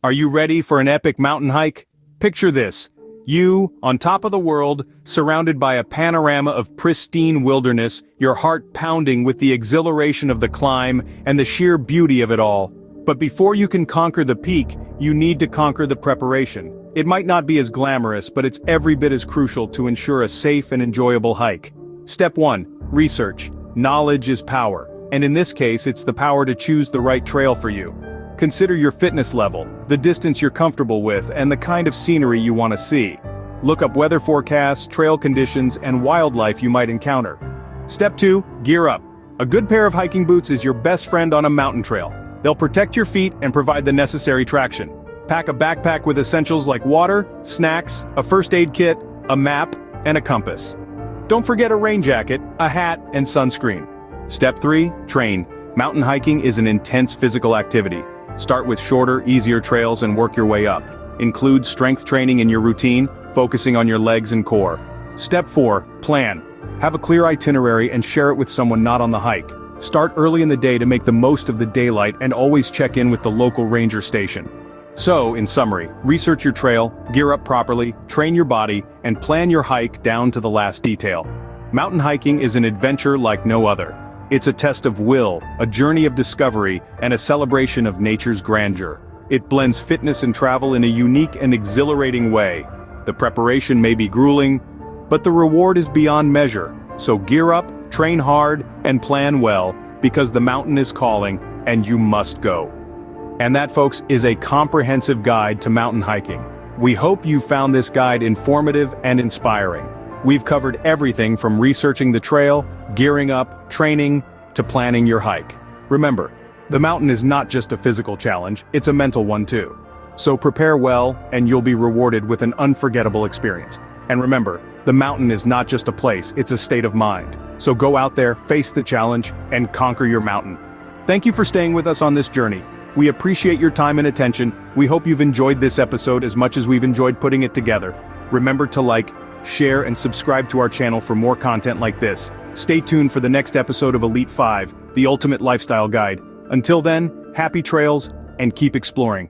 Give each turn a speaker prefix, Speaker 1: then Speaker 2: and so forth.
Speaker 1: Are you ready for an epic mountain hike? Picture this. You, on top of the world, surrounded by a panorama of pristine wilderness, your heart pounding with the exhilaration of the climb and the sheer beauty of it all. But before you can conquer the peak, you need to conquer the preparation. It might not be as glamorous, but it's every bit as crucial to ensure a safe and enjoyable hike. Step 1. Research. Knowledge is power. And in this case, it's the power to choose the right trail for you. Consider your fitness level, the distance you're comfortable with, and the kind of scenery you want to see. Look up weather forecasts, trail conditions, and wildlife you might encounter. Step 2. Gear up. A good pair of hiking boots is your best friend on a mountain trail. They'll protect your feet and provide the necessary traction. Pack a backpack with essentials like water, snacks, a first aid kit, a map, and a compass. Don't forget a rain jacket, a hat, and sunscreen. Step 3. Train. Mountain hiking is an intense physical activity. Start with shorter, easier trails and work your way up. Include strength training in your routine, focusing on your legs and core. Step 4. Plan. Have a clear itinerary and share it with someone not on the hike. Start early in the day to make the most of the daylight and always check in with the local ranger station. So, in summary, research your trail, gear up properly, train your body, and plan your hike down to the last detail. Mountain hiking is an adventure like no other. It's a test of will, a journey of discovery, and a celebration of nature's grandeur. It blends fitness and travel in a unique and exhilarating way. The preparation may be grueling, but the reward is beyond measure. So gear up, train hard, and plan well, because the mountain is calling, and you must go. And that, folks, is a comprehensive guide to mountain hiking. We hope you found this guide informative and inspiring. We've covered everything from researching the trail, gearing up, training, to planning your hike. Remember, the mountain is not just a physical challenge, it's a mental one too. So prepare well, and you'll be rewarded with an unforgettable experience. And remember, the mountain is not just a place, it's a state of mind. So go out there, face the challenge, and conquer your mountain. Thank you for staying with us on this journey. We appreciate your time and attention. We hope you've enjoyed this episode as much as we've enjoyed putting it together. Remember to like, share, and subscribe to our channel for more content like this. Stay tuned for the next episode of Elite 5, the ultimate lifestyle guide. Until then, happy trails, and keep exploring.